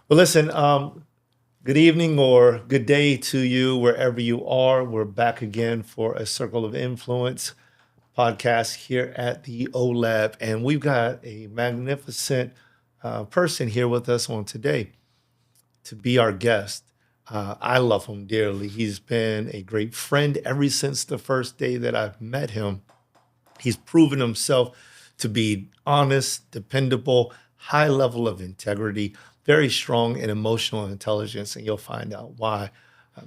Well, listen, good evening or good day to you wherever you are. We're back again for a Circle of Influence podcast here at the O Lab, and we've got a magnificent person here with us on today to be our guest. I love him dearly. He's been a great friend ever since the first day that I've met him. He's proven himself to be honest, dependable, high level of integrity, very strong in emotional intelligence, and you'll find out why,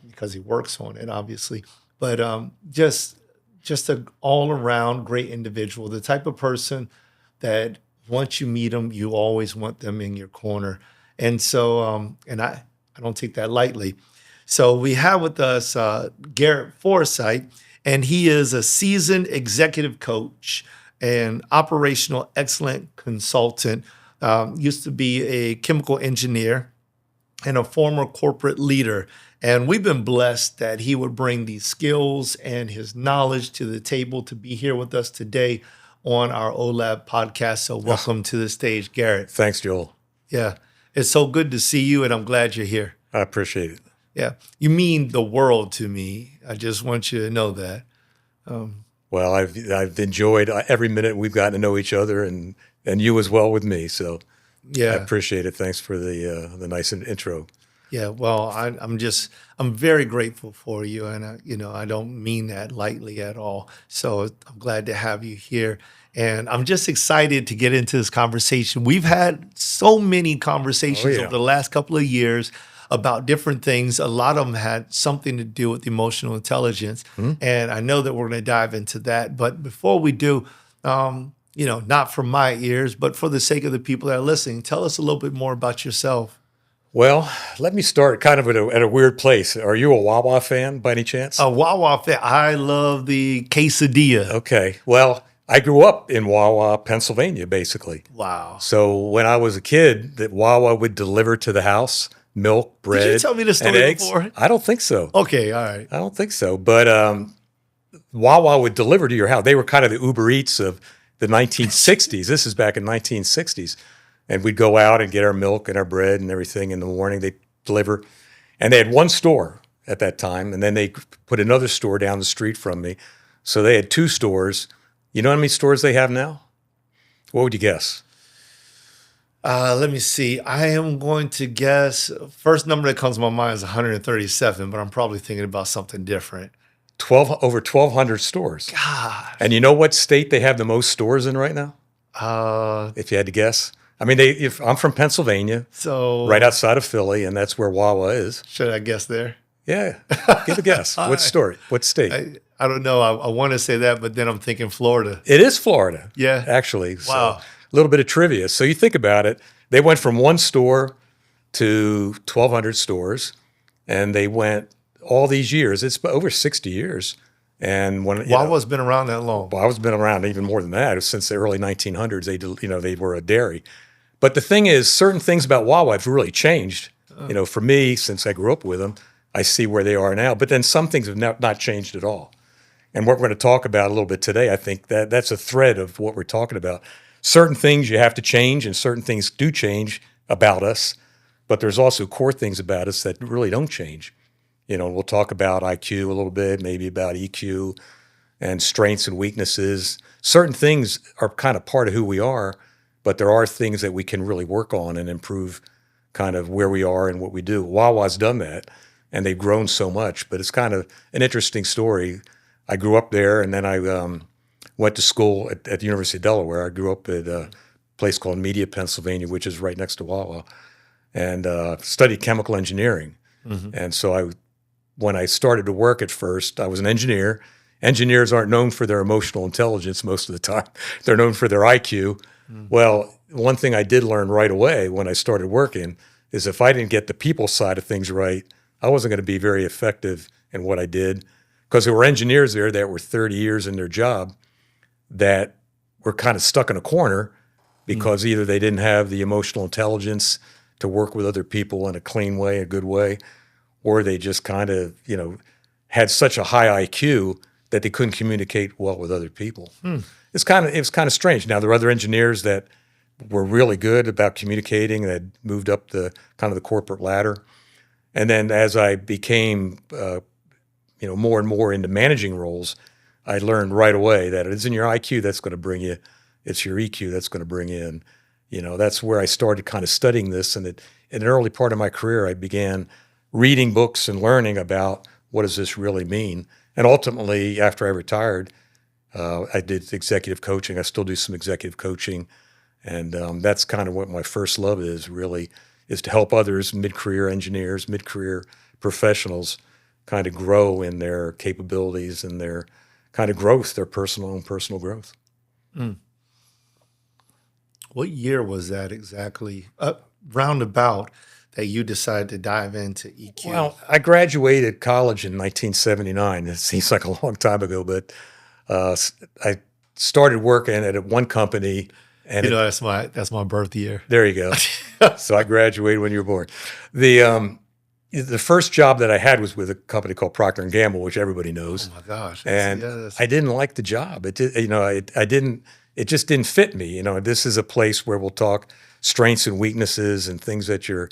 because he works on it, obviously. But just an all around great individual, the type of person that once you meet them, you always want them in your corner. And so, I don't take that lightly. So we have with us Garrett Forsythe, and he is a seasoned executive coach and operational excellent consultant. Used to be a chemical engineer and a former corporate leader. And we've been blessed that he would bring these skills and his knowledge to the table to be here with us today on our OLAB podcast. So welcome to the stage, Garrett. Thanks, Joel. Yeah, it's so good to see you, and I'm glad you're here. I appreciate it. Yeah, you mean the world to me. I just want you to know that. Well, I've enjoyed every minute we've gotten to know each other, and you as well with me. So Yeah. I appreciate it. Thanks for the nice intro. Yeah, well, I'm very grateful for you, and I don't mean that lightly at all. So I'm glad to have you here, and I'm just excited to get into this conversation. We've had so many conversations yeah. over the last couple of years about different things. A lot of them had something to do with emotional intelligence, and I know that we're going to dive into that. But before we do, not for my ears, but for the sake of the people that are listening, tell us a little bit more about yourself. Well, let me start kind of at a weird place. Are you a Wawa fan by any chance? A Wawa fan. I love the quesadilla. Okay. Well, I grew up in Wawa, Pennsylvania, basically. Wow. So when I was a kid, that Wawa would deliver to the house milk, bread, Did you tell me this and story eggs. before? I don't think so. Okay, all right. I don't think so. But Wawa would deliver to your house. They were kind of the Uber Eats of the 1960s. This is back in 1960s. And we'd go out and get our milk and our bread and everything in the morning. They'd deliver. And they had one store at that time. And then they put another store down the street from me. So they had two stores. You know how many stores they have now? What would you guess? Let me see. I am going to guess, first number that comes to my mind is 137, but I'm probably thinking about something different. Over 1,200 stores. God. And you know what state they have the most stores in right now? If you had to guess. I mean, if I'm from Pennsylvania, So right outside of Philly, and that's where Wawa is. should I guess there? Yeah, give a guess. What store? What state? I don't know. I want to say that, but then I'm thinking Florida. It is Florida. Yeah. Actually. So, Wow. a little bit of trivia. So you think about it. They went from one store to 1,200 stores, and they went all these years. It's over 60 years. And when Wawa's been around that long. Wawa's been around even more than that since the early 1900s. They were a dairy. But the thing is, certain things about Wawa have really changed. For me, since I grew up with them, I see where they are now. But then some things have not changed at all. And what we're going to talk about a little bit today, I think that's a thread of what we're talking about. Certain things you have to change, and certain things do change about us. But there's also core things about us that really don't change. We'll talk about IQ a little bit, maybe about EQ and strengths and weaknesses. Certain things are kind of part of who we are, but there are things that we can really work on and improve kind of where we are and what we do. Wawa's done that, and they've grown so much, but it's kind of an interesting story. I grew up there, and then I went to school at the University of Delaware. I grew up at a place called Media, Pennsylvania, which is right next to Wawa, and studied chemical engineering. And so when I started to work at first, I was an engineer. Engineers aren't known for their emotional intelligence most of the time. They're known for their IQ. Well, one thing I did learn right away when I started working is if I didn't get the people side of things right, I wasn't going to be very effective in what I did, because there were engineers there that were 30 years in their job that were kind of stuck in a corner because either they didn't have the emotional intelligence to work with other people in a clean way, a good way, or they just kind of, had such a high IQ that they couldn't communicate well with other people. It was kind of strange. Now, there are other engineers that were really good about communicating. They had moved up the kind of the corporate ladder. And then as I became, more and more into managing roles, I learned right away that it isn't your IQ that's going to bring you, it's your EQ that's going to bring you in. That's where I started kind of studying this. And in an early part of my career, I began reading books and learning about what does this really mean. And ultimately, after I retired, I did executive coaching. I still do some executive coaching. And that's kind of what my first love is to help others, mid-career engineers, mid-career professionals, kind of grow in their capabilities and their kind of growth, their personal growth. What year was that exactly? Roundabout that you decided to dive into EQ? Well, I graduated college in 1979. It seems like a long time ago, but I started working at one company. And that's my birth year. There you go. So I graduated when you were born. The first job that I had was with a company called Procter and Gamble, which everybody knows. Oh my gosh! And I didn't like the job. It did, I didn't. It just didn't fit me. This is a place where we'll talk strengths and weaknesses and things that you're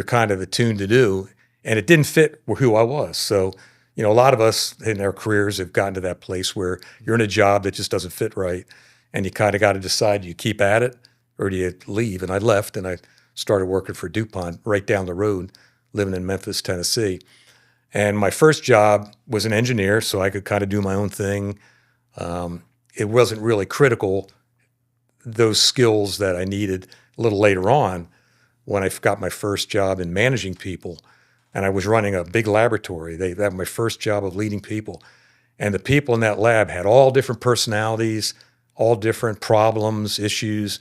kind of attuned to do, and it didn't fit who I was. So, a lot of us in our careers have gotten to that place where you're in a job that just doesn't fit right. And you kind of got to decide, do you keep at it or do you leave? And I left and I started working for DuPont right down the road, living in Memphis, Tennessee. And my first job was an engineer, so I could kind of do my own thing. It wasn't really critical, those skills that I needed a little later on when I got my first job in managing people. And I was running a big laboratory. That was my first job of leading people. And the people in that lab had all different personalities, all different problems, issues.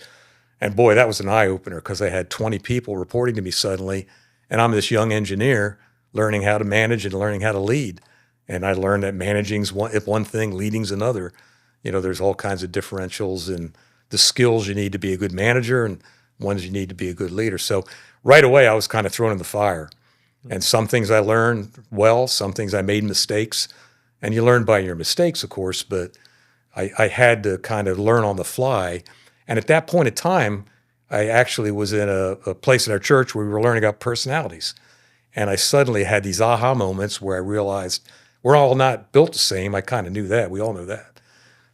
And boy, that was an eye-opener because I had 20 people reporting to me suddenly. And I'm this young engineer learning how to manage and learning how to lead. And I learned that managing's one thing, leading's another. There's all kinds of differentials in the skills you need to be a good manager and ones you need to be a good leader. So right away, I was kind of thrown in the fire. And some things I learned well, some things I made mistakes. And you learn by your mistakes, of course, but I had to kind of learn on the fly. And at that point in time, I actually was in a place in our church where we were learning about personalities. And I suddenly had these aha moments where I realized we're all not built the same. I kind of knew that. We all know that.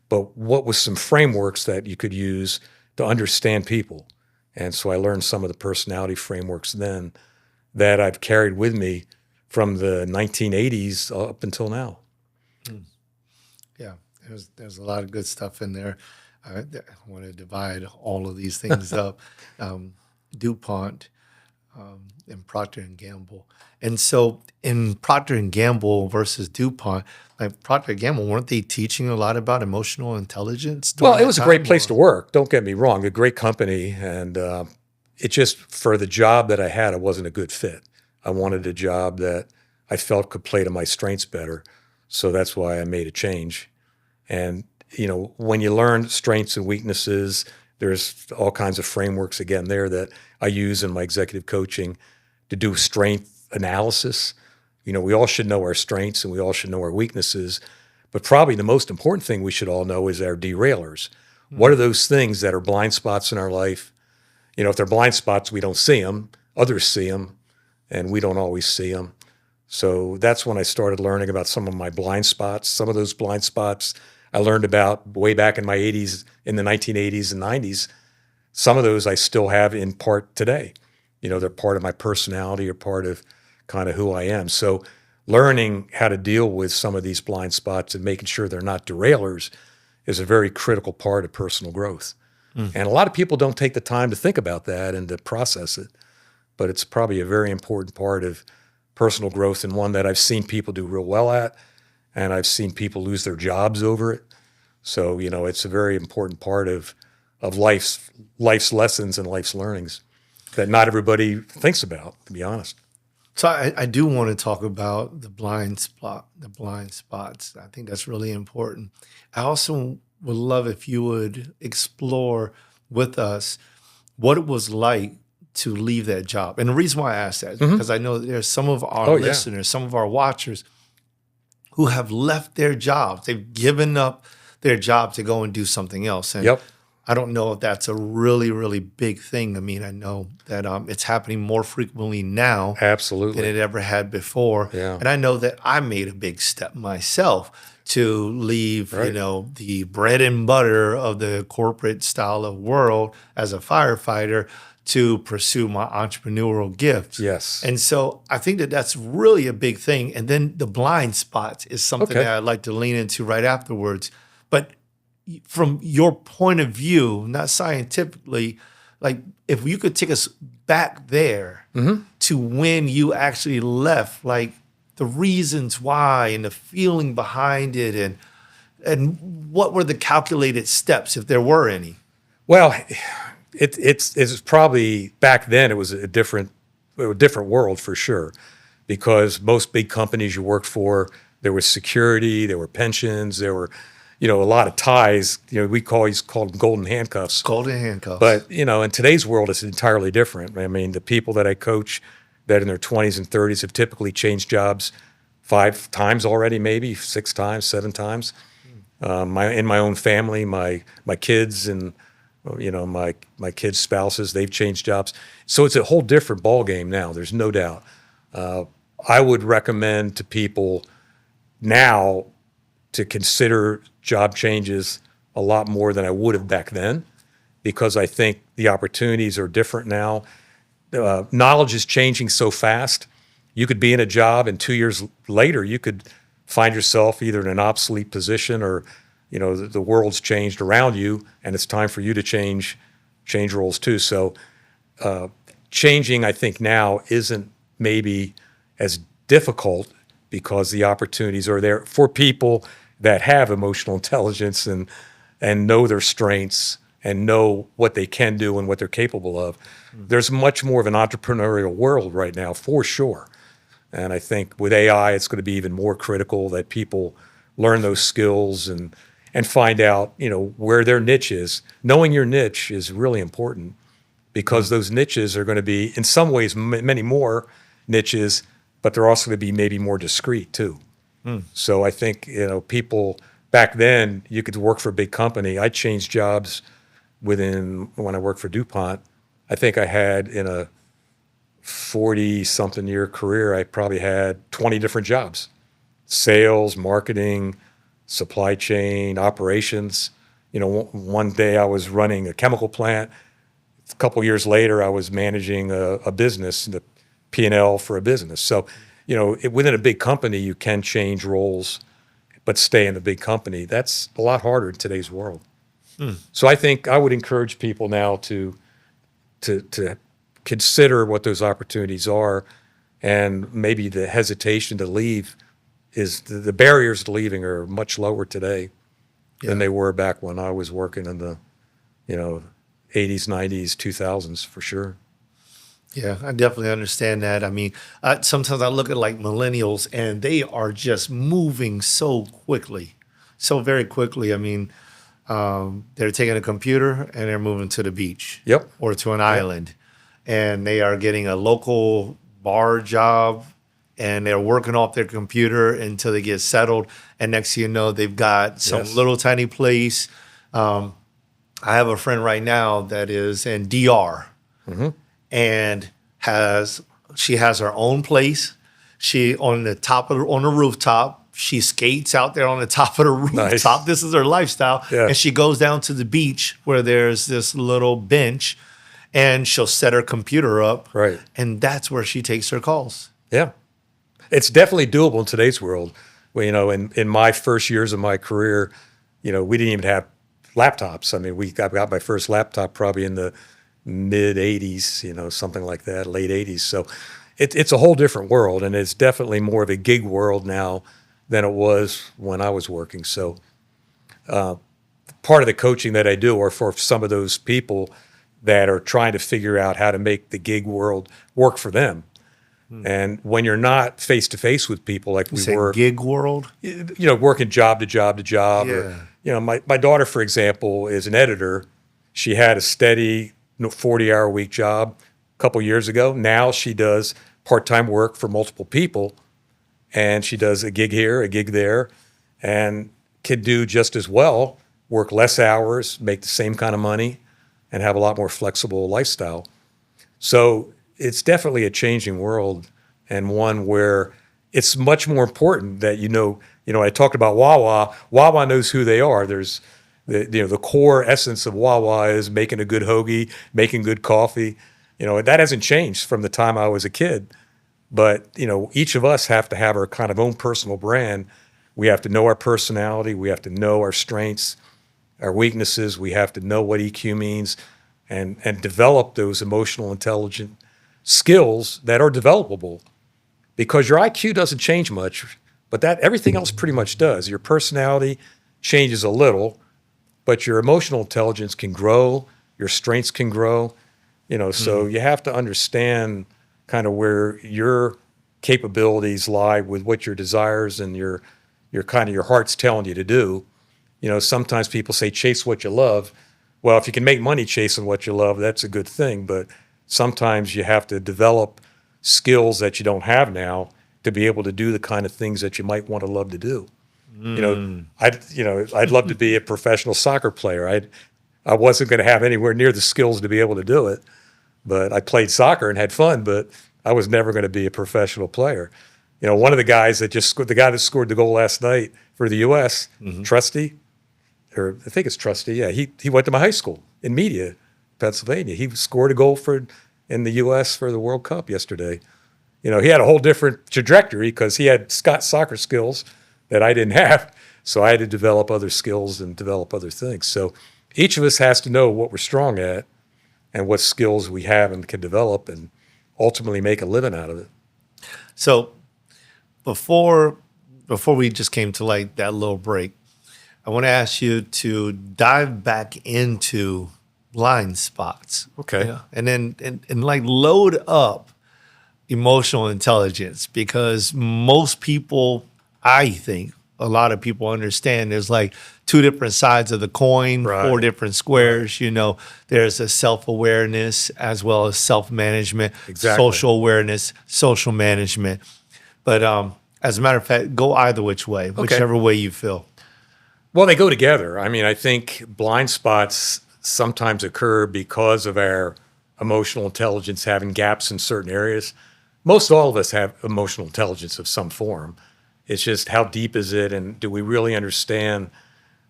But what was some frameworks that you could use to understand people? And so I learned some of the personality frameworks then that I've carried with me from the 1980s up until now. Yeah, there's a lot of good stuff in there. I want to divide all of these things up. DuPont and Procter and Gamble. And so in Procter and Gamble versus DuPont, like Procter and Gamble, weren't they teaching a lot about emotional intelligence? Well, it was a great place to work. Don't get me wrong, a great company. And it just, for the job that I had, it wasn't a good fit. I wanted a job that I felt could play to my strengths better. So that's why I made a change. And, when you learn strengths and weaknesses, there's all kinds of frameworks, again, there that I use in my executive coaching to do strength analysis. We all should know our strengths and we all should know our weaknesses. But probably the most important thing we should all know is our derailers. What are those things that are blind spots in our life? If they're blind spots, we don't see them. Others see them, and we don't always see them. So that's when I started learning about some of my blind spots. Some of those blind spots I learned about way back in my 80s, in the 1980s and 90s. Some of those I still have in part today. They're part of my personality or part of kind of who I am. So learning how to deal with some of these blind spots and making sure they're not derailers is a very critical part of personal growth. And a lot of people don't take the time to think about that and to process it. But it's probably a very important part of personal growth and one that I've seen people do real well at. And I've seen people lose their jobs over it. So, it's a very important part of life's lessons and life's learnings that not everybody thinks about, to be honest. So I do want to talk about the blind spots. I think that's really important. I also would love if you would explore with us what it was like to leave that job. And the reason why I ask that is because I know there's some of our listeners, some of our watchers who have left their jobs. They've given up their job to go and do something else. And I don't know if that's a really, really big thing. I mean, I know that it's happening more frequently now than Absolutely. it ever had before. Yeah. And I know that I made a big step myself to leave, Right. the bread and butter of the corporate style of world as a firefighter to pursue my entrepreneurial gifts. Yes. And so I think that that's really a big thing. And then the blind spots is something Okay. that I'd like to lean into right afterwards. But from your point of view, not scientifically, like if you could take us back there to when you actually left, like the reasons why and the feeling behind it, and what were the calculated steps, if there were any? Well, it's probably back then it was a different world for sure, because most big companies you worked for, there was security, there were pensions, there were, a lot of ties. We always called them golden handcuffs. Golden handcuffs. But in today's world, it's entirely different. I mean, the people that I coach that in their 20s and 30s have typically changed jobs 5 times already, maybe 6 times, 7 times. In my own family, my kids and my kids' spouses, they've changed jobs. So it's a whole different ballgame now. There's no doubt. I would recommend to people now to consider job changes a lot more than I would have back then, because I think the opportunities are different now. Knowledge is changing so fast. You could be in a job and 2 years later, you could find yourself either in an obsolete position or, the world's changed around you and it's time for you to change roles too. So changing, I think now isn't maybe as difficult because the opportunities are there for people that have emotional intelligence and know their strengths and know what they can do and what they're capable of. There's much more of an entrepreneurial world right now, for sure. And I think with AI, it's going to be even more critical that people learn those skills and find out, where their niche is. Knowing your niche is really important, because those niches are going to be, in some ways, many more niches, but they're also going to be maybe more discreet too. So I think, people back then, you could work for a big company. I changed jobs when I worked for DuPont. I think I had, in a 40-something year career, I probably had 20 different jobs: sales, marketing, supply chain, operations. One day I was running a chemical plant. A couple years later, I was managing a business, the P&L for a business. So, within a big company, you can change roles, but stay in a big company. That's a lot harder in today's world. So I think I would encourage people now to consider what those opportunities are, and maybe the hesitation to leave is the barriers to leaving are much lower today than they were back when I was working in the 80s, 90s, 2000s, for sure. Yeah, I definitely understand that. I mean, sometimes I look at like millennials and they are just moving so quickly, so very quickly. I mean, they're taking a computer and they're moving to the beach Yep. or to an island, and they are getting a local bar job and they're working off their computer until they get settled. And next thing you know, they've got some Yes. little tiny place. I have a friend right now that is in DR and she has her own place. She on the rooftop. She skates out there on the top of the rooftop. Nice. This is her lifestyle. Yeah. And she goes down to the beach where there's this little bench, and she'll set her computer up. Right. And that's where she takes her calls. Yeah. It's definitely doable in today's world. Well, in my first years of my career, we didn't even have laptops. I mean, I got my first laptop probably in the mid 80s, something like that, late 80s. So it's a whole different world, and it's definitely more of a gig world now than it was when I was working. So part of the coaching that I do are for some of those people that are trying to figure out how to make the gig world work for them. And when you're not face to face with people like we were, gig world. working job to job to job, or, my daughter, for example, is an editor. She had a steady 40-hour-a-week job a couple years ago. Now she does part-time work for multiple people, and she does a gig here, a gig there, and can do just as well work less hours, make the same kind of money, and have a lot more flexible lifestyle. So it's definitely a changing world, and one where it's much more important that I talked about Wawa. Wawa knows who they are. There's the core essence of Wawa is making a good hoagie, making good coffee. That hasn't changed from the time I was a kid. But each of us have to have our kind of own personal brand. We have to know our personality. We have to know our strengths, our weaknesses. We have to know what EQ means, and develop those emotional intelligent skills that are developable. Because your IQ doesn't change much, but that everything else pretty much does. Your personality changes a little, but your emotional intelligence can grow. Your strengths can grow. So you have to understand kind of where your capabilities lie with what your desires and your heart's telling you to do. Sometimes people say chase what you love. Well, if you can make money chasing what you love, that's a good thing. But sometimes you have to develop skills that you don't have now to be able to do the kind of things that you might want to love to do. I'd love to be a professional soccer player. I wasn't going to have anywhere near the skills to be able to do it. But I played soccer and had fun, but I was never going to be a professional player. One of the guys the guy that scored the goal last night for the U.S., Trusty, or I think it's Trusty, yeah, he went to my high school in Media, Pennsylvania. He scored a goal in the U.S. for the World Cup yesterday. He had a whole different trajectory because he had soccer skills that I didn't have, so I had to develop other skills and develop other things. So each of us has to know what we're strong at and what skills we have and can develop and ultimately make a living out of it. So before we just came to like that little break, I want to ask you to dive back into blind spots. Okay. Yeah. And then and like load up emotional intelligence, because most people, I think, a lot of people understand there's like two different sides of the coin, Right. four different squares. There's a self-awareness as well as self-management, Exactly. social awareness, social management. But as a matter of fact, go either which way, whichever way you feel. Well, they go together. I mean, I think blind spots sometimes occur because of our emotional intelligence having gaps in certain areas. Most all of us have emotional intelligence of some form. It's just how deep is it, and do we really understand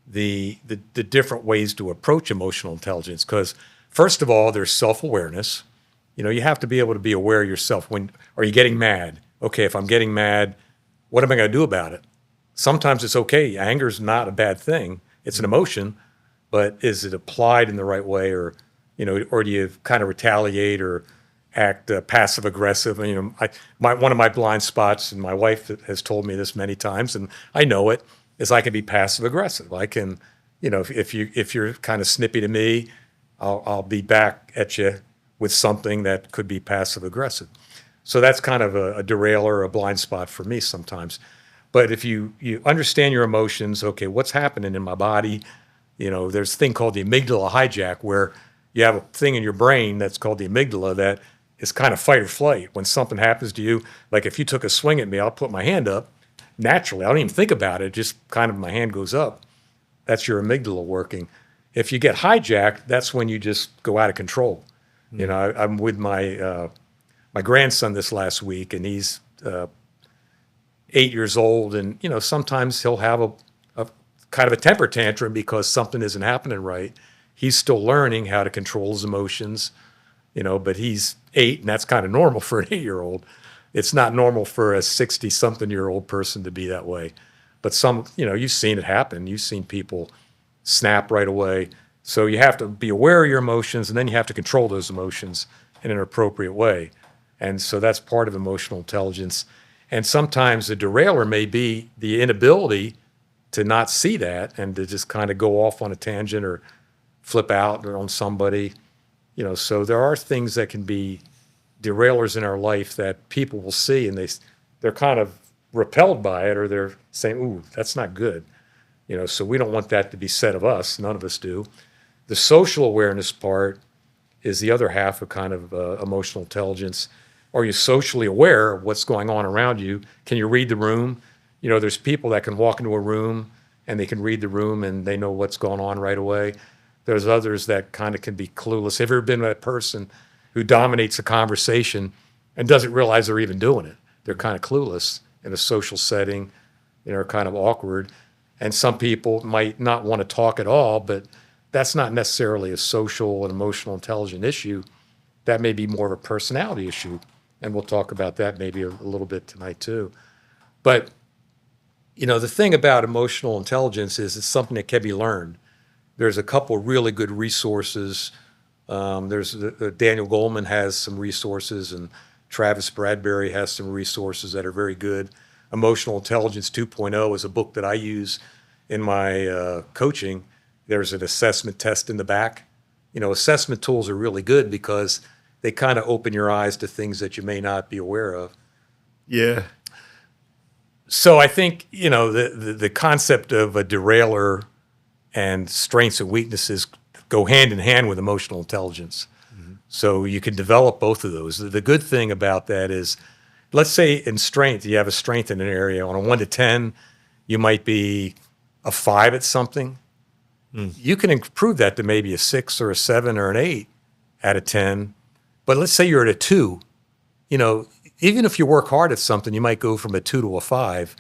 the different ways to approach emotional intelligence? Because first of all, there's self-awareness. You have to be able to be aware of yourself. When are you getting mad? Okay, if I'm getting mad, what am I going to do about it? Sometimes it's okay. Anger is not a bad thing. It's an emotion, but is it applied in the right way, or do you kind of retaliate or act passive aggressive? One of my blind spots, and my wife has told me this many times, and I know it, is I can be passive aggressive. I can, if you're kind of snippy to me, I'll be back at you with something that could be passive aggressive. So that's kind of a derailer, a blind spot for me sometimes. But if you understand your emotions, okay, what's happening in my body? There's a thing called the amygdala hijack, where you have a thing in your brain that's called the amygdala that is kind of fight or flight. When something happens to you, like if you took a swing at me, I'll put my hand up naturally. I don't even think about it. Just kind of my hand goes up. That's your amygdala working. If you get hijacked, that's when you just go out of control. I'm with my grandson this last week, and he's 8 years old, and sometimes he'll have a kind of a temper tantrum because something isn't happening right. He's still learning how to control his emotions, but he's 8, and that's kind of normal for an 8-year-old. It's not normal for a 60-something-year-old person to be that way. But you've seen it happen. You've seen people snap right away. So you have to be aware of your emotions, and then you have to control those emotions in an appropriate way. And so that's part of emotional intelligence. And sometimes the derailer may be the inability to not see that and to just kind of go off on a tangent or flip out on somebody. So there are things that can be derailers in our life that people will see, and they're kind of repelled by it, or they're saying, ooh, that's not good. So we don't want that to be said of us. None of us do. The social awareness part is the other half of kind of emotional intelligence. Are you socially aware of what's going on around you? Can you read the room? There's people that can walk into a room and they can read the room and they know what's going on right away. There's others that kind of can be clueless. Have you ever been that person who dominates a conversation and doesn't realize they're even doing it? They're kind of clueless in a social setting, kind of awkward. And some people might not want to talk at all, but that's not necessarily a social and emotional intelligence issue. That may be more of a personality issue. And we'll talk about that maybe a little bit tonight too. But, the thing about emotional intelligence is it's something that can be learned. There's a couple really good resources. There's Daniel Goleman has some resources, and Travis Bradbury has some resources that are very good. Emotional Intelligence 2.0 is a book that I use in my coaching. There's an assessment test in the back. Assessment tools are really good because they kind of open your eyes to things that you may not be aware of. Yeah. So I think, the concept of a derailer and strengths and weaknesses go hand in hand with emotional intelligence. Mm-hmm. So you can develop both of those. The good thing about that is, let's say in strength, you have a strength in an area. On a 1 to 10, you might be a 5 at something. You can improve that to maybe a 6 or a 7 or an 8 out of 10. But let's say you're at a 2. Even if you work hard at something, you might go from a 2 to a 5.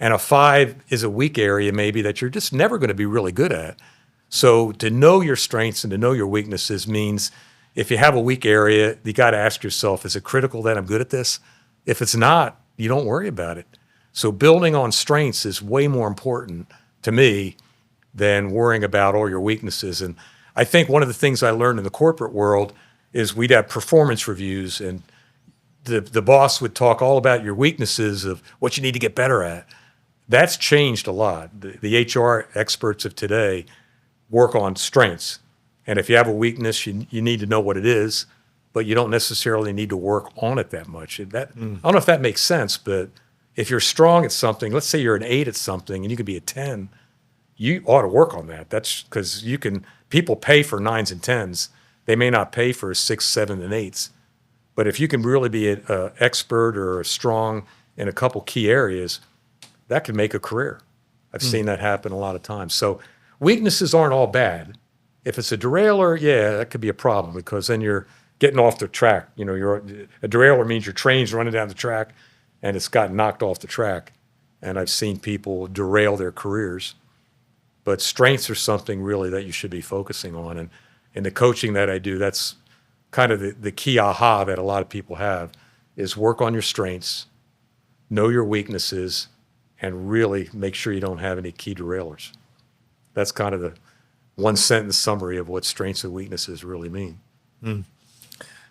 And a 5 is a weak area maybe that you're just never going to be really good at. So to know your strengths and to know your weaknesses means if you have a weak area, you got to ask yourself, is it critical that I'm good at this? If it's not, you don't worry about it. So building on strengths is way more important to me than worrying about all your weaknesses. And I think one of the things I learned in the corporate world is we'd have performance reviews, and the boss would talk all about your weaknesses of what you need to get better at. That's changed a lot. The HR experts of today work on strengths. And if you have a weakness, you need to know what it is, but you don't necessarily need to work on it that much. I don't know if that makes sense, but if you're strong at something, let's say you're an 8 at something and you can be a 10, you ought to work on that. That's because people pay for 9s and 10s. They may not pay for 6, 7, and 8s. But if you can really be an expert or strong in a couple key areas, that can make a career. I've seen that happen a lot of times. So weaknesses aren't all bad. If it's a derailer, yeah, that could be a problem because then you're getting off the track. A derailer means your train's running down the track and it's gotten knocked off the track. And I've seen people derail their careers. But strengths are something really that you should be focusing on. And in the coaching that I do, that's kind of the key aha that a lot of people have is work on your strengths, know your weaknesses, and really make sure you don't have any key derailers. That's kind of the one sentence summary of what strengths and weaknesses really mean.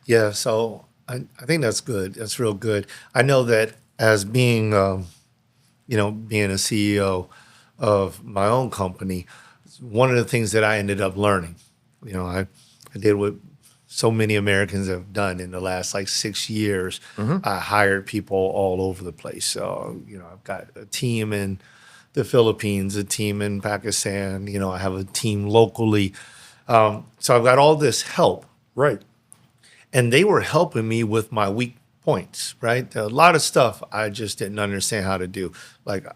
Yeah, so I think that's good. That's real good. I know that as being, being a CEO of my own company, one of the things that I ended up learning, I did what so many Americans have done in the last 6 years. I hired people all over the place. So, I've got a team in the Philippines, a team in Pakistan, I have a team locally. So I've got all this help. Right. And they were helping me with my weak points, right? A lot of stuff I just didn't understand how to do.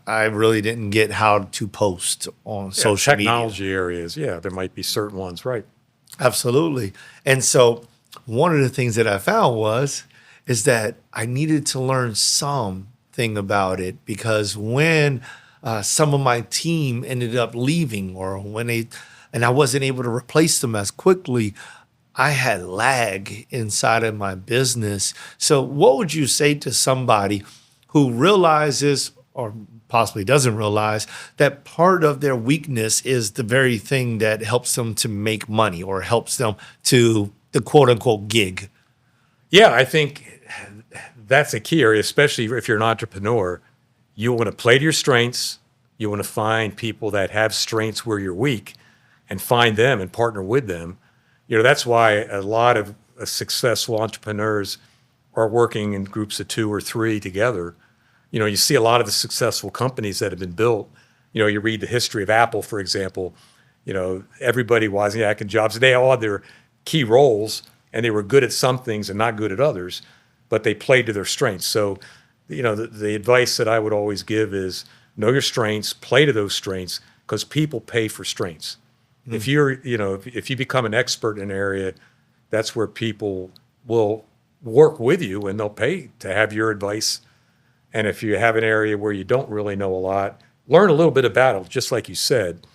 I really didn't get how to post on social media. Technology areas, there might be certain ones, right. Absolutely. And so one of the things that I found is that I needed to learn something about it because when some of my team ended up leaving and I wasn't able to replace them as quickly, I had lag inside of my business. So what would you say to somebody who realizes or possibly doesn't realize that part of their weakness is the very thing that helps them to make money or helps them to the quote unquote gig? Yeah, I think that's a key area, especially if you're an entrepreneur. You want to play to your strengths. You want to find people that have strengths where you're weak and find them and partner with them. That's why a lot of successful entrepreneurs are working in groups of 2 or 3 together. You see a lot of the successful companies that have been built. You read the history of Apple, for example. Everybody was in jobs. They all had their key roles, and they were good at some things and not good at others, but they played to their strengths. So, the advice that I would always give is know your strengths, play to those strengths, because people pay for strengths. If you're, if you become an expert in an area, that's where people will work with you and they'll pay to have your advice. And if you have an area where you don't really know a lot, learn a little bit about it, just like you said,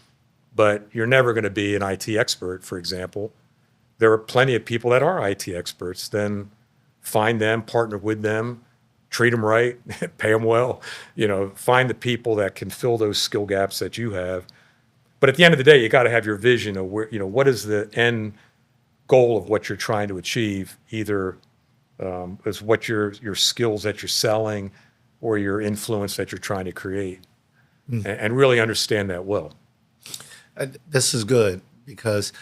but you're never going to be an IT expert, for example. There are plenty of people that are IT experts. Then find them, partner with them, treat them right, pay them well, find the people that can fill those skill gaps that you have. But at the end of the day, you got to have your vision of where, what is the end goal of what you're trying to achieve, either is what your skills that you're selling or your influence that you're trying to create, and really understand that well. This is good because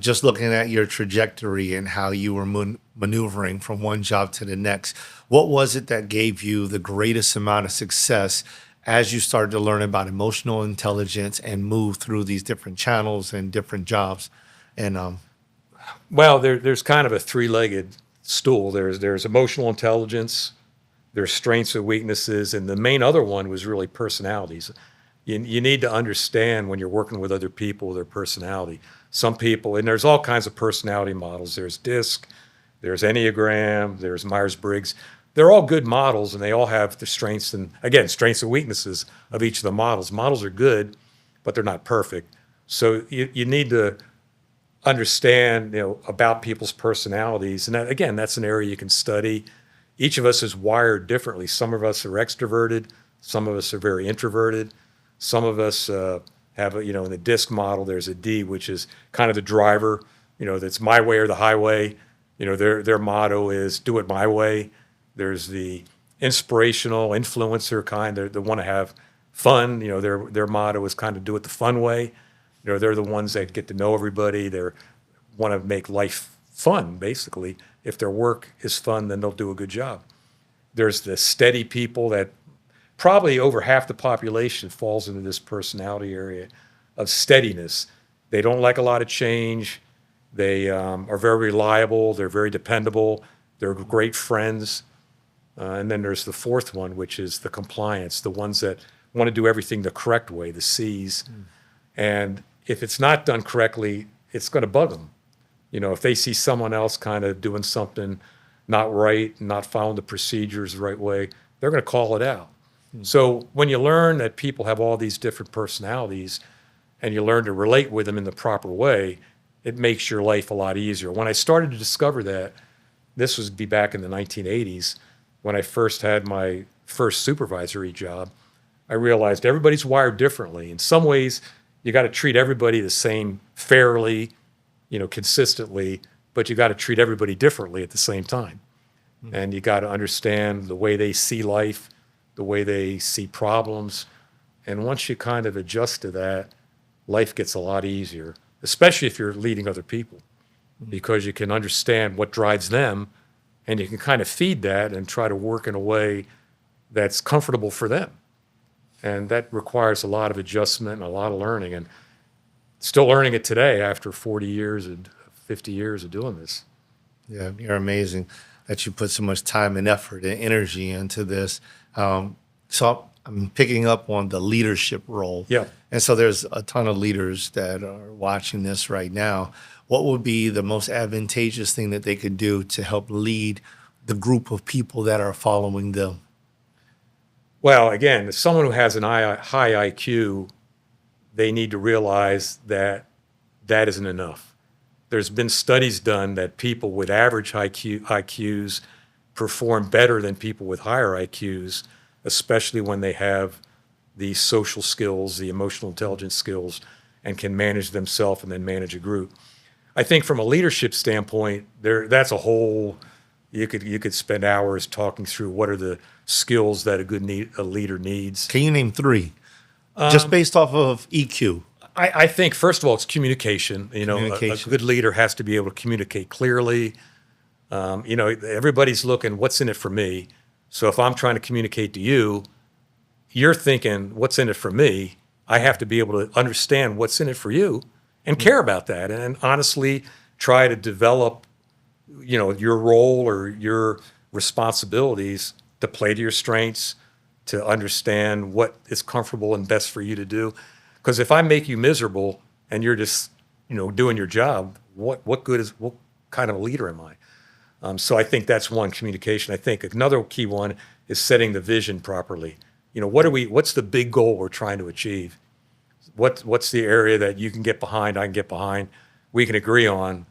just looking at your trajectory and how you were maneuvering from one job to the next, what was it that gave you the greatest amount of success as you started to learn about emotional intelligence and move through these different channels and different jobs? And well, there's kind of a three-legged stool. There's emotional intelligence, there's strengths and weaknesses, and the main other one was really personalities. You need to understand when you're working with other people, their personality. Some people, and there's all kinds of personality models. There's DISC, there's Enneagram, there's Myers-Briggs. They're all good models, and they all have the strengths and weaknesses of each of the models. Models are good, but they're not perfect. So you need to understand, about people's personalities. And that, again, that's an area you can study. Each of us is wired differently. Some of us are extroverted. Some of us are very introverted. Some of us have, in the DISC model, there's a D, which is kind of the driver, that's my way or the highway. Their motto is do it my way. There's the inspirational influencer kind. They want to have fun. Their motto is kind of do it the fun way. They're the ones that get to know everybody. They want to make life fun, basically. If their work is fun, then they'll do a good job. There's the steady people that probably over half the population falls into this personality area of steadiness. They don't like a lot of change. They are very reliable. They're very dependable. They're great friends. And then there's the fourth one, which is the compliance, the ones that want to do everything the correct way, the C's. And if it's not done correctly, it's going to bug them. If they see someone else kind of doing something not right, not following the procedures the right way, they're going to call it out. So when you learn that people have all these different personalities and you learn to relate with them in the proper way, it makes your life a lot easier. When I started to discover that, this was back in the 1980s, when I first had my first supervisory job, I realized everybody's wired differently. In some ways, you got to treat everybody the same fairly, consistently, but you got to treat everybody differently at the same time. And you got to understand the way they see life, the way they see problems. And once you kind of adjust to that, life gets a lot easier, especially if you're leading other people, because you can understand what drives them and you can kind of feed that and try to work in a way that's comfortable for them. And that requires a lot of adjustment and a lot of learning, and still learning it today after 40 years and 50 years of doing this. Yeah, you're amazing that you put so much time and effort and energy into this. So I'm picking up on the leadership role. Yeah. And so there's a ton of leaders that are watching this right now. What would be the most advantageous thing that they could do to help lead the group of people that are following them? Well, again, as someone who has an high IQ, they need to realize that that isn't enough. There's been studies done that people with average IQs perform better than people with higher IQs, especially when they have the social skills, the emotional intelligence skills, and can manage themselves and then manage a group. I think from a leadership standpoint, that's a whole, you could spend hours talking through what are the skills that a leader needs. Can you name three? Just based off of EQ. I think, first of all, it's communication. A good leader has to be able to communicate clearly. Everybody's looking, what's in it for me? So if I'm trying to communicate to you, you're thinking, what's in it for me? I have to be able to understand what's in it for you and care about that, and honestly try to develop, your role or your responsibilities to play to your strengths, to understand what is comfortable and best for you to do. Because if I make you miserable and you're just, doing your job, what kind of a leader am I? So I think that's one, communication. I think another key one is setting the vision properly. What's the big goal we're trying to achieve? What's the area that you can get behind, I can get behind, we can agree on,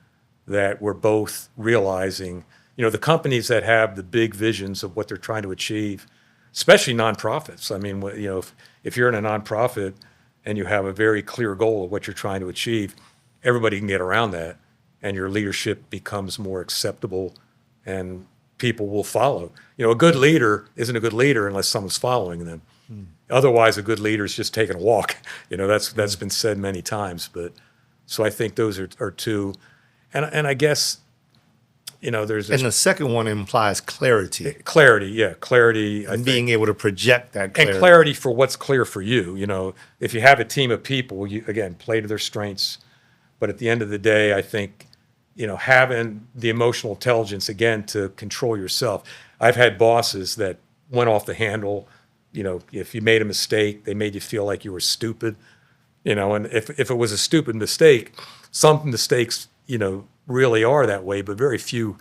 that we're both realizing. The companies that have the big visions of what they're trying to achieve, especially nonprofits. I mean, if you're in a nonprofit and you have a very clear goal of what you're trying to achieve, everybody can get around that, and your leadership becomes more acceptable, and people will follow. A good leader isn't a good leader unless someone's following them. Otherwise, a good leader is just taking a walk. That's been said many times. But so I think those are two, and I guess there's And the second one implies clarity clarity. Yeah, clarity. and being able to project that clarity. And clarity for what's clear for you. If you have a team of people, you again play to their strengths. But at the end of the day, I think having the emotional intelligence again to control yourself. I've had bosses that went off the handle. If you made a mistake, they made you feel like you were stupid. And if it was a stupid mistake, some mistakes, really are that way, but very few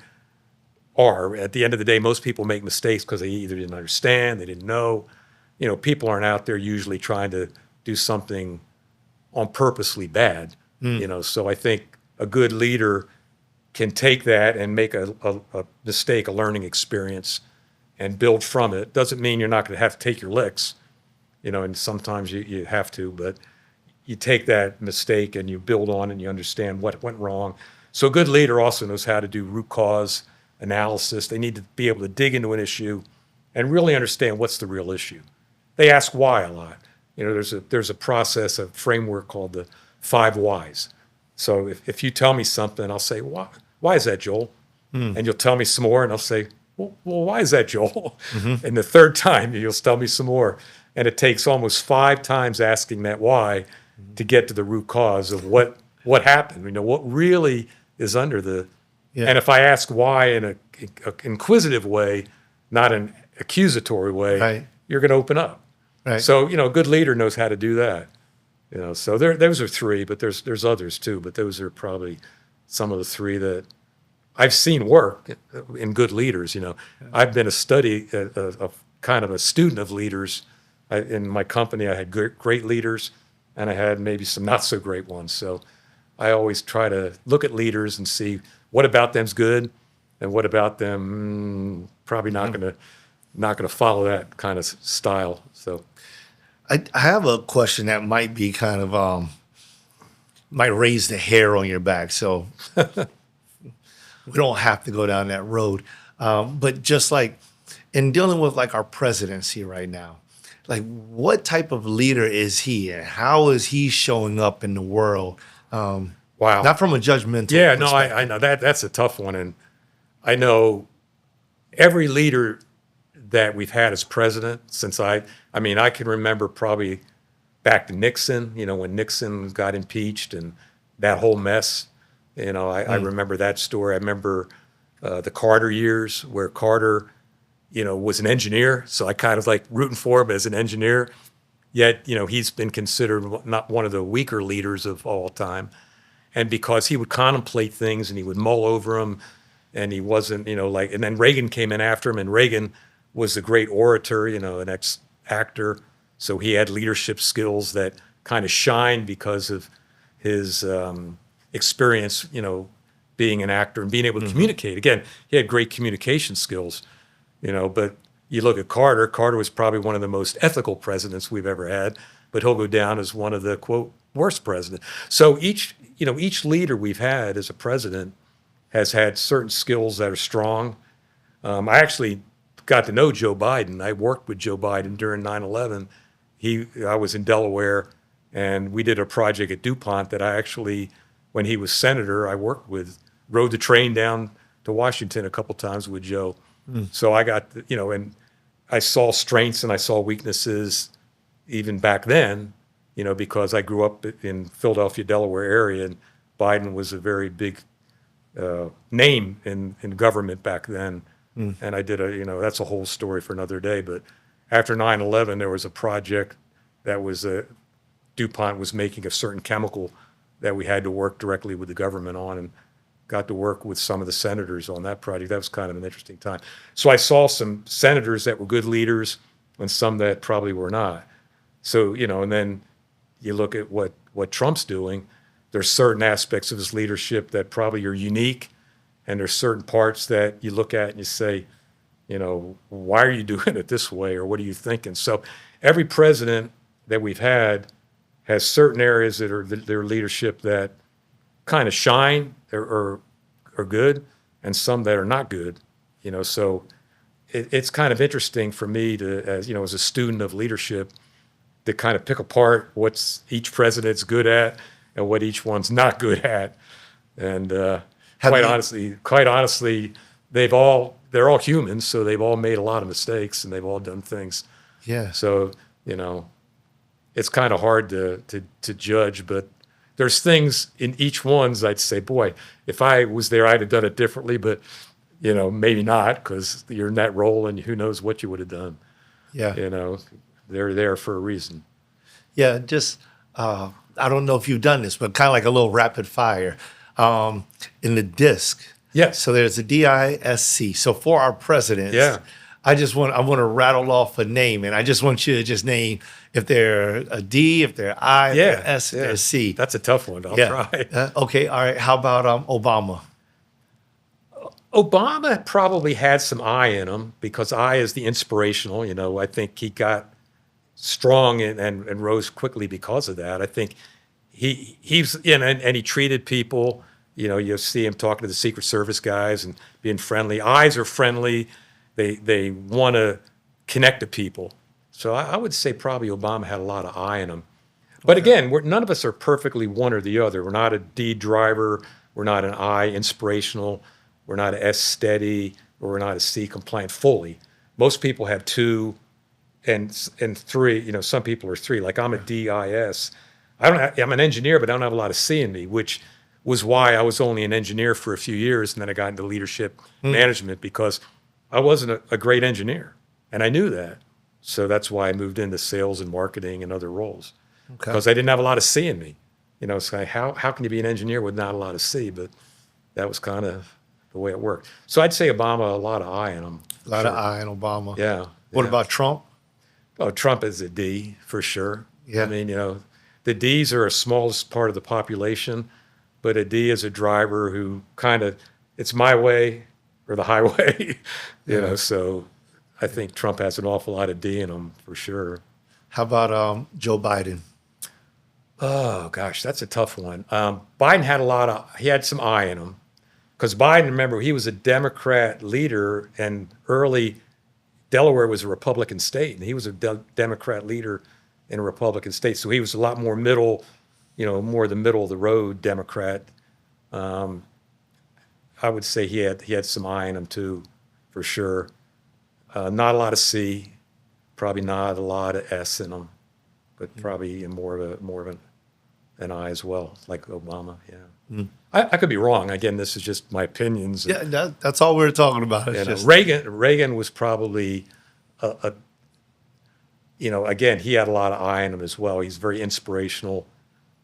are. At the end of the day, most people make mistakes because they either didn't understand, they didn't know. People aren't out there usually trying to do something on purposely bad. So I think a good leader can take that and make a mistake, a learning experience, and build from it. Doesn't mean you're not going to have to take your licks, and sometimes you have to, but you take that mistake and you build on it and you understand what went wrong. So a good leader also knows how to do root cause analysis. They need to be able to dig into an issue and really understand what's the real issue. They ask why a lot. There's a process, a framework called the 5 whys. So if you tell me something, I'll say, why is that, Joel? And you'll tell me some more, and I'll say, well, why is that, Joel? And the third time, you'll tell me some more. And it takes almost 5 times asking that why to get to the root cause of what happened. What really is under the. Yeah. And if I ask why in a inquisitive way, not an accusatory way, right, you're going to open up. Right. So a good leader knows how to do that. So those are 3, but there's others too. But those are probably some of the 3 that I've seen work in good leaders. I've been a kind of a student of leaders. In my company, I had great leaders, and I had maybe some not so great ones. So I always try to look at leaders and see what about them's good, and what about them probably not going to follow that kind of style. So I have a question that might be kind of might raise the hair on your back. So we don't have to go down that road. But just like in dealing with like our presidency right now, like what type of leader is he, and how is he showing up in the world? Wow. Not from a judgmental Yeah, no, I know that's a tough one. And I know every leader that we've had as president since I can remember probably back to Nixon, when Nixon got impeached and that whole mess. I remember that story. I remember the Carter years where Carter, was an engineer. So I kind of like rooting for him as an engineer. Yet, he's been considered not one of the weaker leaders of all time. And because he would contemplate things and he would mull over them, and he wasn't, and then Reagan came in after him, and Reagan was a great orator, an ex-actor. So he had leadership skills that kind of shined because of his experience, being an actor and being able to communicate. Again, he had great communication skills, but you look at Carter. Carter was probably one of the most ethical presidents we've ever had, but he'll go down as one of the, quote, worst presidents. So each leader we've had as a president has had certain skills that are strong. I actually got to know Joe Biden. I worked with Joe Biden during 9/11. I was in Delaware, and we did a project at DuPont that I actually, when he was senator, I worked with, rode the train down to Washington a couple times with Joe. So I got, and I saw strengths and I saw weaknesses even back then, because I grew up in Philadelphia, Delaware area, and Biden was a very big name in government back then. And I did that's a whole story for another day. But after 9/11, there was a project that was DuPont was making a certain chemical that we had to work directly with the government on, and got to work with some of the senators on that project. That was kind of an interesting time. So I saw some senators that were good leaders and some that probably were not. So, and then you look at what Trump's doing, there's certain aspects of his leadership that probably are unique, and there's certain parts that you look at and you say, why are you doing it this way, or what are you thinking? So every president that we've had has certain areas that are their leadership that kind of shine or are good, and some that are not good. So it's kind of interesting for me to, as a student of leadership, to kind of pick apart what's each president's good at and what each one's not good at. And quite honestly, they're all humans, so they've all made a lot of mistakes and they've all done things. Yeah. So it's kind of hard to judge, but there's things in each one's I'd say, boy, if I was there, I'd have done it differently, but maybe not, because you're in that role and who knows what you would have done. Yeah. They're there for a reason. Yeah. Just, I don't know if you've done this, but kind of like a little rapid fire in the disc. Yes. So there's a DISC. So for our presidents, Yeah. I want to rattle off a name, and I just want you to just name if they're a D, if they're I, if they're S, if they're C. That's a tough one. I'll try. Okay, all right. How about Obama? Obama probably had some I in him, because I is the inspirational. I think he got strong and rose quickly because of that. I think he's and he treated people. You see him talking to the Secret Service guys and being friendly. Eyes are friendly. They want to connect to people. So I would say probably Obama had a lot of I in him. But again, none of us are perfectly one or the other. We're not a D driver. We're not an I inspirational. We're not a S steady, or we're not a C compliant fully. Most people have 2 and 3. Some people are 3. Like I'm a DIS. I'm an engineer, but I don't have a lot of C in me, which was why I was only an engineer for a few years, and then I got into leadership management, because I wasn't a great engineer, and I knew that. So that's why I moved into sales and marketing and other roles, because I didn't have a lot of C in me. It's like, how can you be an engineer with not a lot of C? But that was kind of the way it worked. So I'd say Obama, a lot of I in him. A lot of I in Obama. Yeah. What about Trump? Oh, Trump is a D for sure. Yeah. I mean, the Ds are a smallest part of the population, but a D is a driver who kind of, it's my way or the highway, so I think Trump has an awful lot of D in him for sure. How about Joe Biden? Oh gosh, that's a tough one. Biden he had some I in him, because Biden, remember, he was a Democrat leader, and early Delaware was a Republican state, and he was a Democrat leader in a Republican state. So he was a lot more middle, more the middle of the road Democrat. I would say he had some I in him too, for sure. Not a lot of C, probably not a lot of S in him, but probably more of an I as well, like Obama. Yeah, I could be wrong. Again, this is just my opinions. Yeah, that's all we're talking about. Reagan was probably again, he had a lot of I in him as well. He's very inspirational,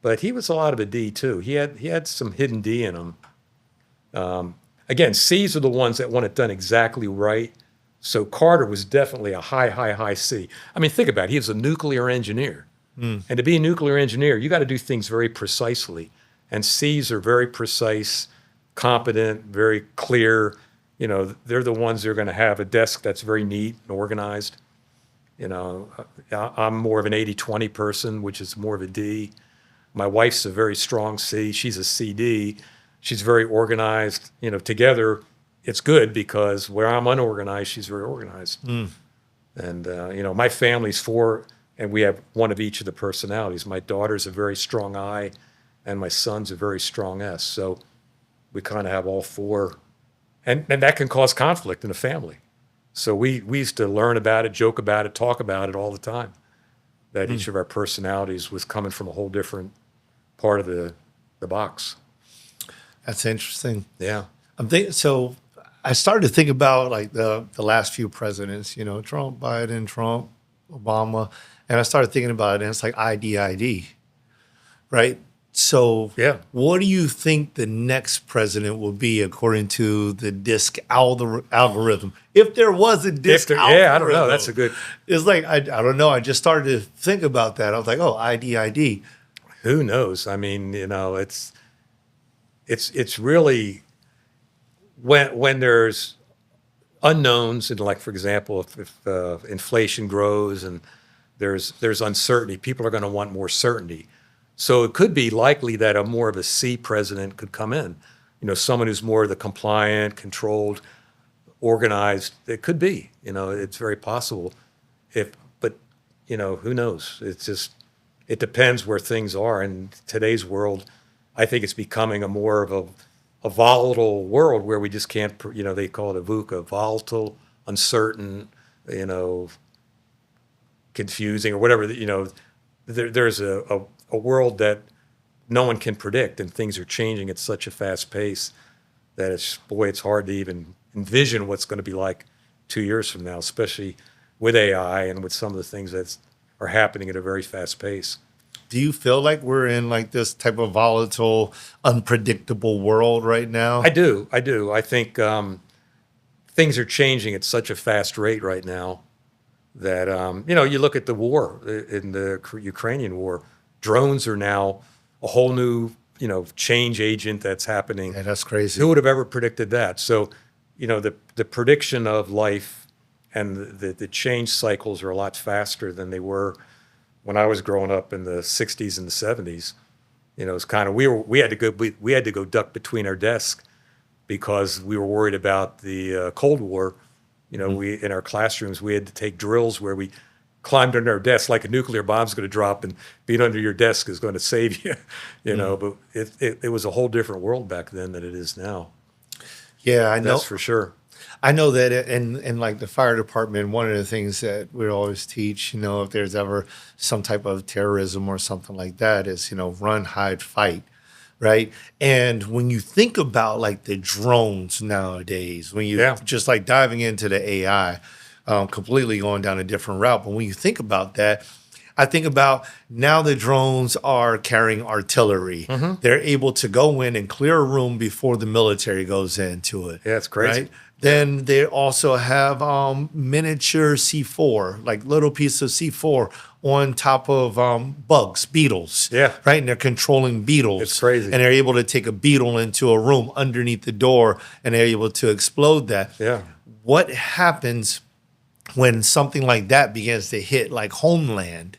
but he was a lot of a D too. He had some hidden D in him. Again, C's are the ones that want it done exactly right. So Carter was definitely a high C. I mean, think about it. He was a nuclear engineer. And to be a nuclear engineer, you got to do things very precisely. And C's are very precise, competent, very clear. They're the ones that are going to have a desk that's very neat and organized. I'm more of an 80-20 person, which is more of a D. My wife's a very strong C. She's a CD. She's very organized. Together, it's good, because where I'm unorganized, she's very organized. And, my family's 4, and we have one of each of the personalities. My daughter's a very strong I, and my son's a very strong S. So we kind of have all 4. And that can cause conflict in a family. So we used to learn about it, joke about it, talk about it all the time, that each of our personalities was coming from a whole different part of the box. That's interesting. Yeah. So I started to think about like the last few presidents, Trump, Biden, Obama, and I started thinking about it, and it's like IDID. right? So, Yeah. what do you think the next president will be according to the DISC algorithm? If there was a If DISC there, yeah, I don't know. That's algorithm, a good. it's like I don't know. I just started to think about that. I was like, oh, ID. Who knows? I mean, it's really when there's unknowns and like for example, if inflation grows and there's uncertainty, people are going to want more certainty. So it could be likely that a more of a C president could come in. Someone who's more the compliant, controlled, organized. It could be. It's very possible. But who knows? It's just it depends where things are in today's world. I think it's becoming a more of a volatile world where we just can't. They call it a VUCA, volatile, uncertain, you know, confusing or whatever. There's a world that no one can predict, and things are changing at such a fast pace that it's hard to even envision what's going to be like 2 years from now, especially with AI and with some of the things that are happening at a very fast pace. Do you feel like we're in like this type of volatile, unpredictable world right now? I do. I think things are changing at such a fast rate right now that you look at the war in the Ukrainian war. Drones are now a whole new change agent that's happening. Yeah, that's crazy. Who would have ever predicted that? So the prediction of life and the change cycles are a lot faster than they were when I was growing up in the 60s and the 70s. It's kind of we had to go duck between our desks because we were worried about the Cold War. We in our classrooms we had to take drills where we climbed under our desk like a nuclear bomb's going to drop, and being under your desk is going to save you. But it was a whole different world back then than it is now. Yeah, I know. That's for sure. I know that in like the fire department, one of the things that we always teach, if there's ever some type of terrorism or something like that is, run, hide, fight, right? And when you think about like the drones nowadays, when you just like diving into the AI, completely going down a different route. But when you think about that, I think about now the drones are carrying artillery. Mm-hmm. They're able to go in and clear a room before the military goes into it. Yeah, it's crazy. Right? Then they also have miniature C4, like little piece of C4 on top of bugs, beetles. Yeah. Right? And they're controlling beetles. It's crazy. And they're able to take a beetle into a room underneath the door and they're able to explode that. Yeah. What happens when something like that begins to hit like homeland?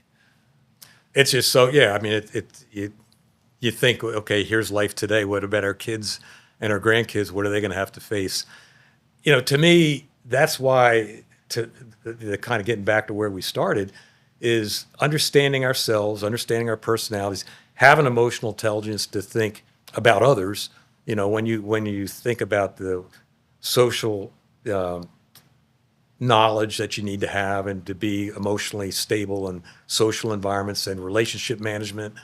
It's just so, yeah. I mean, you think, okay, here's life today. What about our kids and our grandkids? What are they going to have to face? To me, that's why, to the kind of getting back to where we started, is understanding ourselves, understanding our personalities, having emotional intelligence to think about others. When you think about the social knowledge that you need to have and to be emotionally stable in social environments and relationship management,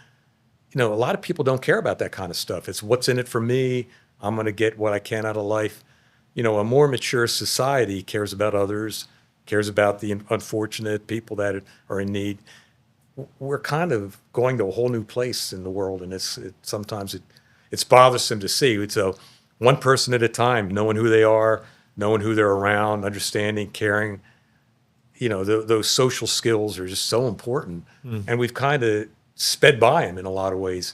a lot of people don't care about that kind of stuff. It's what's in it for me. I'm going to get what I can out of life. A more mature society cares about others, cares about the unfortunate people that are in need. We're kind of going to a whole new place in the world, and sometimes it's bothersome to see. So one person at a time, knowing who they are, knowing who they're around, understanding, caring. Those social skills are just so important, and we've kind of sped by them in a lot of ways.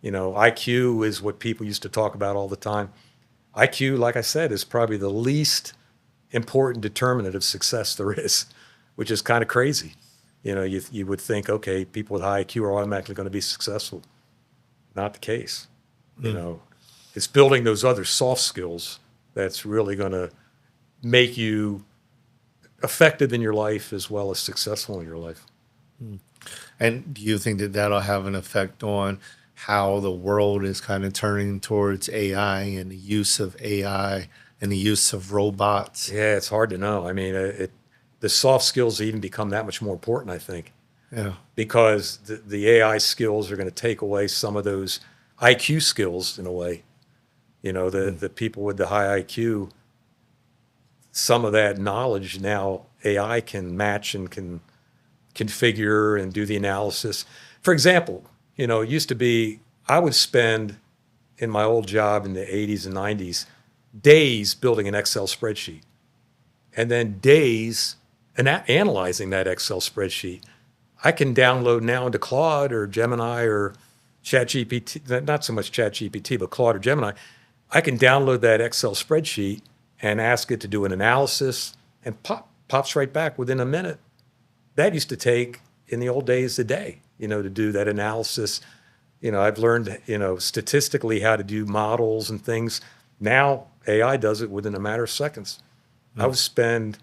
IQ is what people used to talk about all the time. IQ, like I said, is probably the least important determinant of success there is, which is kind of crazy. You would think, okay, people with high IQ are automatically going to be successful. Not the case. It's building those other soft skills that's really going to make you effective in your life as well as successful in your life. And do you think that that'll have an effect on how the world is kind of turning towards AI and the use of AI and the use of robots? Yeah, it's hard to know. I mean, the soft skills even become that much more important, I think. Yeah. Because the AI skills are going to take away some of those IQ skills in a way. The people with the high IQ, some of that knowledge now AI can match and can configure and do the analysis. For example, It used to be I would spend in my old job in the 80s and 90s days building an Excel spreadsheet and then days analyzing that Excel spreadsheet. I can download now into Claude or Gemini or ChatGPT, not so much ChatGPT, but Claude or Gemini. I can download that Excel spreadsheet and ask it to do an analysis and pops right back within a minute. That used to take, in the old days, a day, to do that analysis. I've learned, statistically how to do models and things. Now AI does it within a matter of seconds. I would spend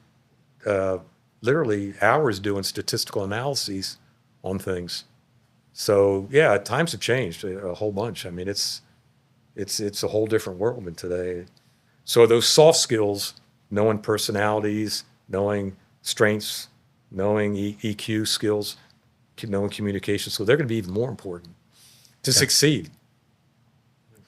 literally hours doing statistical analyses on things. So yeah, times have changed a whole bunch. I mean, it's a whole different world than today. So those soft skills, knowing personalities, knowing strengths, knowing EQ skills, knowing communication skills, they're going to be even more important to succeed.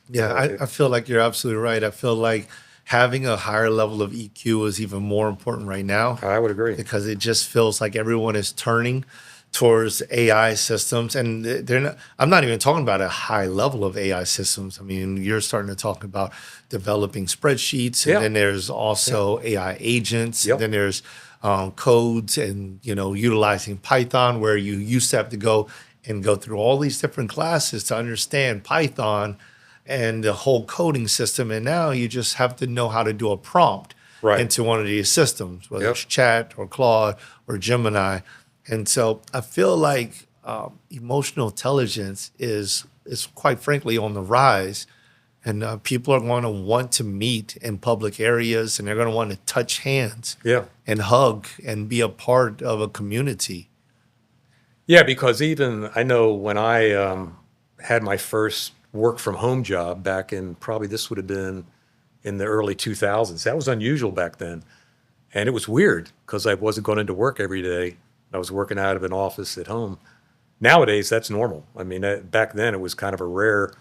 Yeah, I feel like you're absolutely right. I feel like having a higher level of EQ is even more important right now I would agree. because it just feels like everyone is turning towards AI systems, and they're not. I'm not even talking about a high level of AI systems. I mean, you're starting to talk about developing spreadsheets, and Yeah. then there's also AI agents, Yep. and then there's codes, and utilizing Python, where you used to have to go through all these different classes to understand Python and the whole coding system, and now you just have to know how to do a prompt Right. into one of these systems, whether Yep. it's Chat or Claude or Gemini. And so I feel like emotional intelligence is quite frankly on the rise, and people are going to want to meet in public areas, and they're going to want to touch hands Yeah. and hug and be a part of a community. Yeah, because even I know when I had my first work from home job back in probably this would have been in the early 2000s. That was unusual back then. And it was weird because I wasn't going into work every day. I was working out of an office at home. Nowadays, that's normal. I mean, back then it was kind of a rare,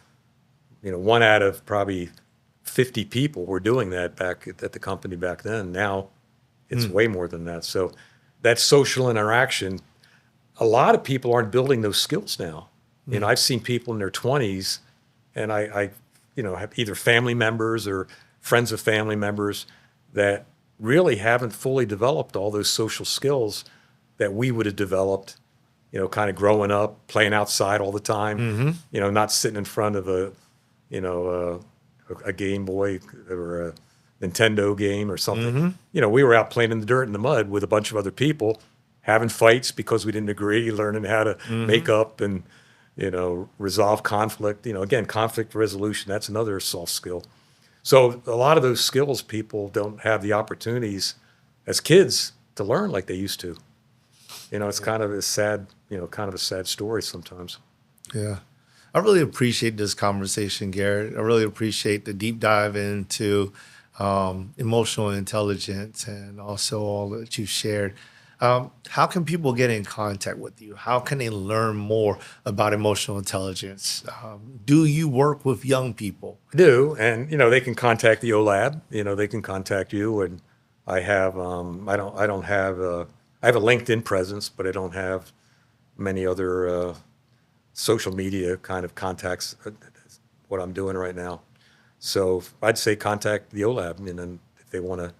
one out of probably 50 people were doing that back at the company back then. Now it's way more than that. So that social interaction, a lot of people aren't building those skills now. I've seen people in their 20s, and I have either family members or friends of family members that really haven't fully developed all those social skills that we would have developed, kind of growing up, playing outside all the time, not sitting in front of a Game Boy or a Nintendo game or something. We were out playing in the dirt and the mud with a bunch of other people, having fights because we didn't agree, learning how to make up and, resolve conflict. Again, conflict resolution, that's another soft skill. So a lot of those skills people don't have the opportunities as kids to learn like they used to. It's kind of a sad, story sometimes. Yeah. I really appreciate this conversation, Garrett. I really appreciate the deep dive into emotional intelligence and also all that you shared. How can people get in contact with you? How can they learn more about emotional intelligence? Do you work with young people? I do, and they can contact the OLab. They can contact you, and I have I don't have I have a LinkedIn presence, but I don't have many other social media kind of contacts. What I'm doing right now, so I'd say contact the OLab, and then if they want to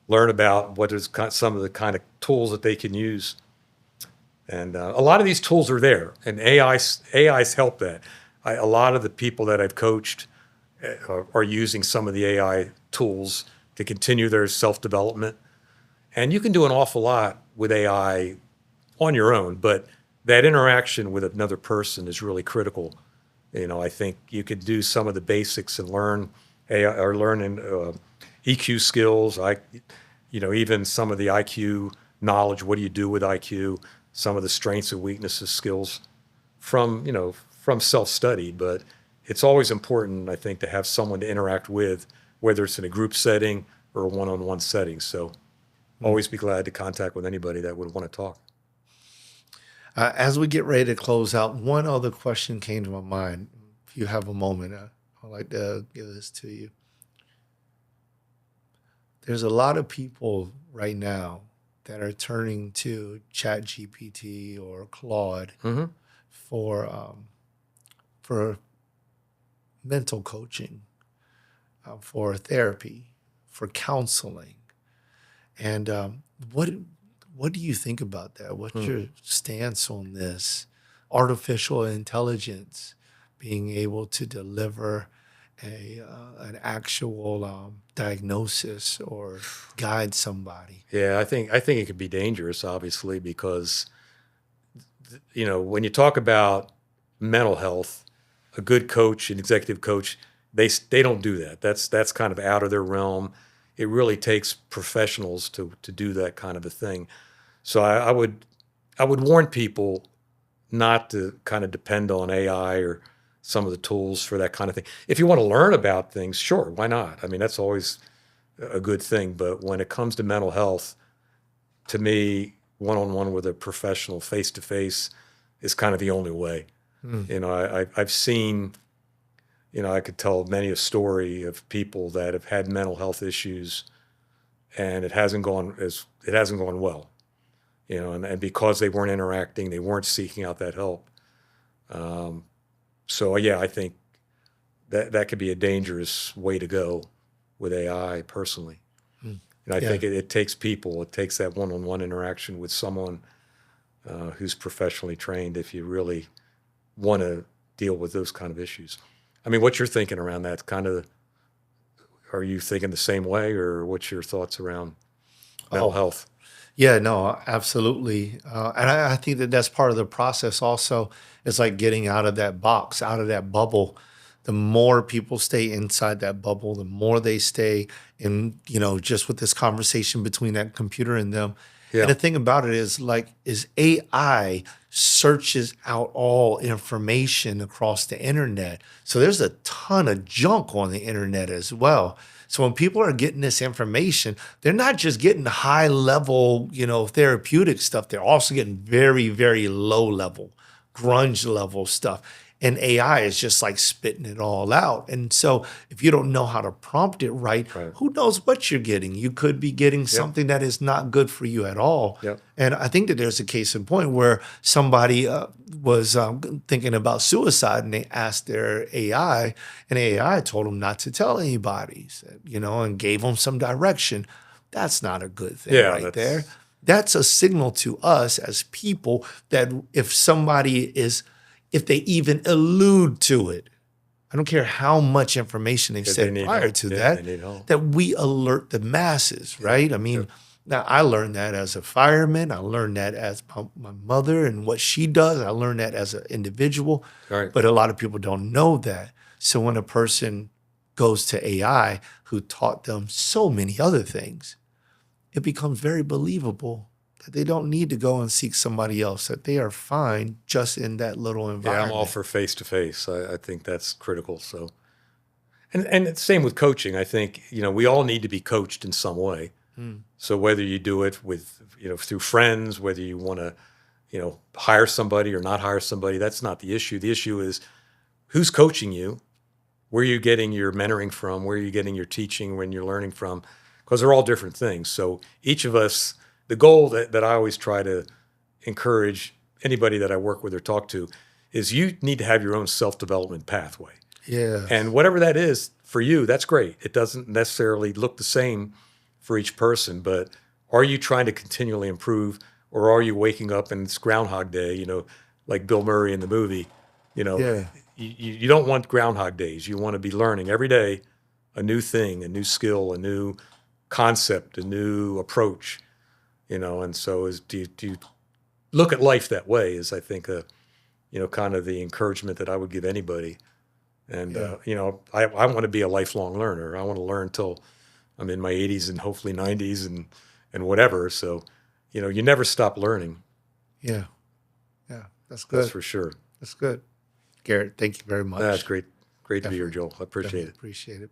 learn about what is some of the kind of tools that they can use. And a lot of these tools are there, and AI's help that. A lot of the people that I've coached are using some of the AI tools to continue their self-development. And you can do an awful lot with AI on your own, but that interaction with another person is really critical. I think you could do some of the basics and learn AI or learn EQ skills. Even some of the IQ knowledge. What do you do with IQ? Some of the strengths and weaknesses skills from self-study. But it's always important, I think, to have someone to interact with, whether it's in a group setting or a one-on-one setting. So always be glad to contact with anybody that would want to talk. As we get ready to close out, one other question came to my mind. If you have a moment, I'd like to give this to you. There's a lot of people right now that are turning to ChatGPT or Claude Mm-hmm. for for mental coaching, for therapy, for counseling. And what do you think about that? What's Hmm. your stance on this? Artificial intelligence being able to deliver an actual diagnosis or guide somebody. Yeah, I think it could be dangerous, obviously, because when you talk about mental health, a good coach, an executive coach, they don't do that. That's kind of out of their realm. It really takes professionals to do that kind of a thing. So I would warn people not to kind of depend on AI or some of the tools for that kind of thing. If you want to learn about things, sure, why not? I mean, that's always a good thing. But when it comes to mental health, to me, one-on-one with a professional, face-to-face, is kind of the only way. Mm. I've seen, I could tell many a story of people that have had mental health issues, and it hasn't gone well. And because they weren't interacting, they weren't seeking out that help. So yeah, I think that could be a dangerous way to go with AI personally. Mm. And I Yeah. think it takes people, it takes that one-on-one interaction with someone who's professionally trained if you really want to deal with those kind of issues. I mean, what's your thinking around that? Are you thinking the same way, or what's your thoughts around mental Oh, health? yeah, no, absolutely. And I think that that's part of the process also. It's like getting out of that box, out of that bubble. The more people stay inside that bubble, the more they stay in, just with this conversation between that computer and them. And Yeah, the thing about it is like, is AI searches out all information across the internet. So there's a ton of junk on the internet as well. So when people are getting this information, they're not just getting high level, therapeutic stuff. They're also getting very, very low level, grunge level stuff. And AI is just like spitting it all out. And so if you don't know how to prompt it right, right. who knows what you're getting? You could be getting Yep, something that is not good for you at all. yep. And I think that there's a case in point where somebody was thinking about suicide, and they asked their AI, and AI told them not to tell anybody, and gave them some direction. That's not a good thing Yeah, right there. That's a signal to us as people that if they even allude to it, I don't care how much information they've they said need prior help. to Yeah, they that, need help. that we alert the masses, Yep, right? I mean, yep. now I learned that as a fireman. I learned that as my mother and what she does. I learned that as an individual, All right. but a lot of people don't know that. So when a person goes to AI who taught them so many other things, it becomes very believable that they don't need to go and seek somebody else, that they are fine just in that little Yeah, I'm all environment. for face to face. I think that's critical. So, and it's same with coaching. I think we all need to be coached in some way. Mm. So whether you do it with through friends, whether you want to hire somebody or not hire somebody, that's not the issue. The issue is who's coaching you, where are you getting your mentoring from, where are you getting your teaching, when you're learning from, because they're all different things. So each of us, the goal that I always try to encourage anybody that I work with or talk to is you need to have your own self-development pathway. And Yes. whatever that is for you, that's great. It doesn't necessarily look the same for each person, but are you trying to continually improve, or are you waking up and it's Groundhog Day, like Bill Murray in the movie? You know, Yeah. you don't want Groundhog Days. You want to be learning every day a new thing, a new skill, a new concept, a new approach, and so do you look at life that way is, I think, kind of the encouragement that I would give anybody. And, Yeah. I want to be a lifelong learner. I want to learn till I'm in my 80s and hopefully 90s and whatever. So, you never stop learning. Yeah. Yeah. That's That's good. for sure. That's good. Garrett, thank you very That's much. great. Great to be here, Definitely, Joel. I appreciate definitely it. appreciate it.